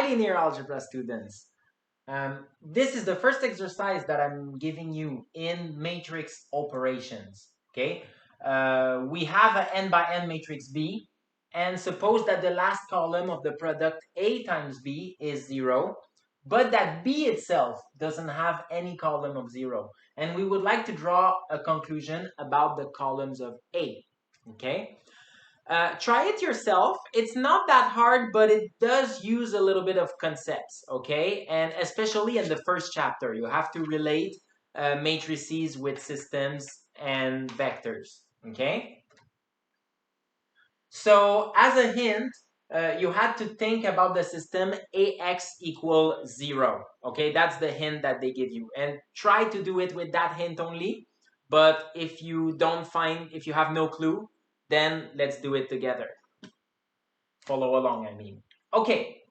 Hi, linear algebra students. This is the first exercise that I'm giving you in matrix operations, okay? We have an n by n matrix B, and suppose that the last column of the product A times B is 0, but that B itself doesn't have any column of 0. And we would like to draw a conclusion about the columns of A, okay? Try it yourself. It's not that hard, but it does use a little bit of concepts, okay? And especially in the first chapter, you have to relate matrices with systems and vectors, okay? So as a hint, you had to think about the system AX equal 0, okay? That's the hint that they give you. And try to do it with that hint only. But if you if you have no clue, then let's do it together. Follow along, I mean. Okay,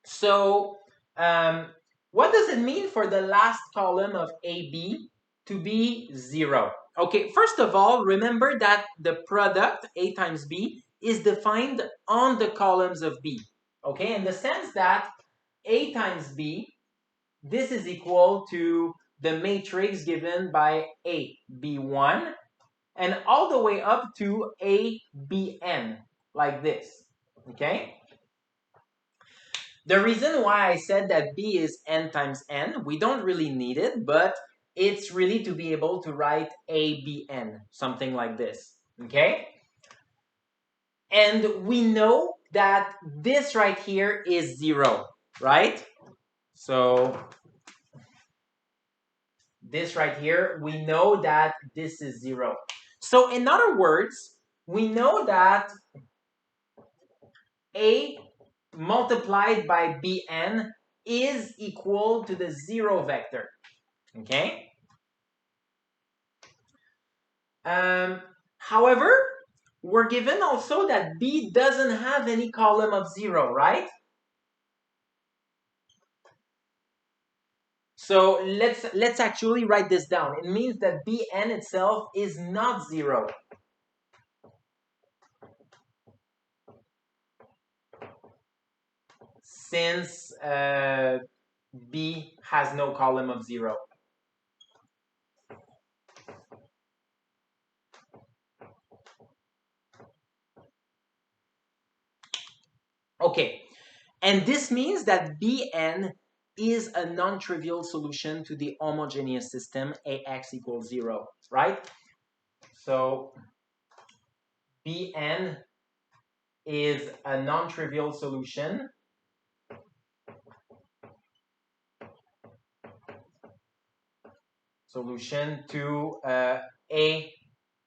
so what does it mean for the last column of AB to be 0? Okay, first of all, remember that the product, A times B, is defined on the columns of B. Okay, in the sense that A times B, this is equal to the matrix given by A, B1, and all the way up to A, Bn, like this. Okay? The reason why I said that B is n times n, we don't really need it, but it's really to be able to write ABN, something like this, okay? And we know that this right here is 0, right? So this right here, we know that this is 0. So in other words, we know that A multiplied by Bn is equal to the 0 vector, okay? However, we're given also that B doesn't have any column of 0, right? So let's actually write this down. It means that Bn itself is not 0. Since B has no column of 0. Okay, and this means that Bn is a non-trivial solution to the homogeneous system Ax equals 0, right? So Bn is a non-trivial solution to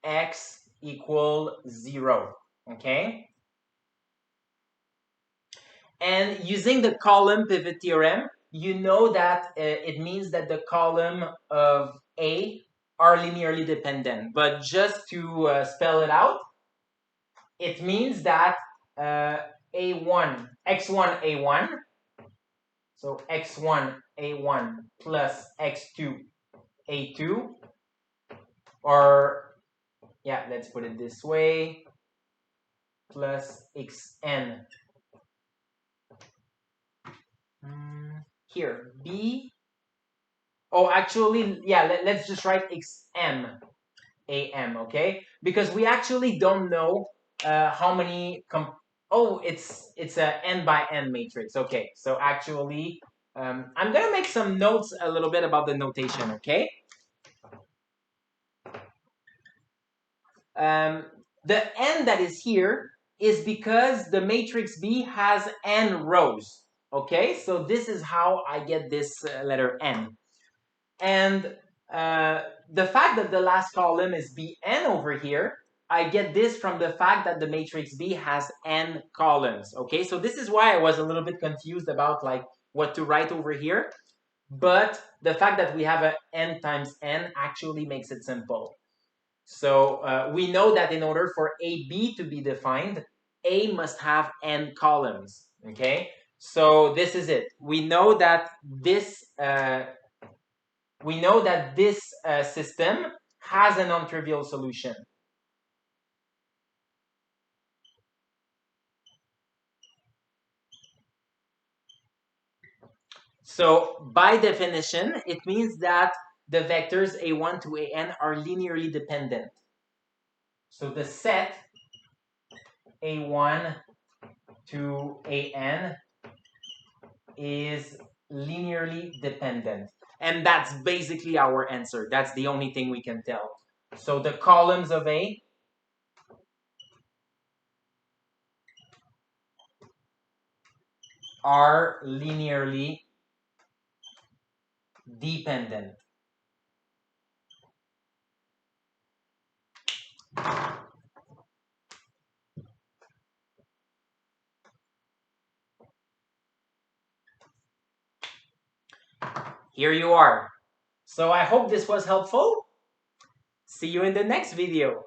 Ax equal 0, okay? And using the column pivot theorem, you know that it means that the column of A are linearly dependent. But just to spell it out, it means that A1, x1, A1, so x1, A1 plus x2, A2, or yeah, let's put it this way, plus xn. Here, B, oh, actually, yeah, let's just write xm, am, okay? Because we actually don't know how many, oh, it's a n by n matrix, okay? So actually, I'm gonna make some notes a little bit about the notation, okay? The n that is here is because the matrix B has n rows, okay? So this is how I get this letter n. And the fact that the last column is Bn over here, I get this from the fact that the matrix B has n columns, okay? So this is why I was a little bit confused about like what to write over here. But the fact that we have a n times n actually makes it simple. So we know that in order for AB to be defined, A must have n columns, okay? So this is it. We know that this system has a non-trivial solution. So by definition, it means that the vectors a1 to an are linearly dependent. So the set a1 to an is linearly dependent. And that's basically our answer. That's the only thing we can tell. So the columns of A are linearly dependent. Here you are. So I hope this was helpful. See you in the next video.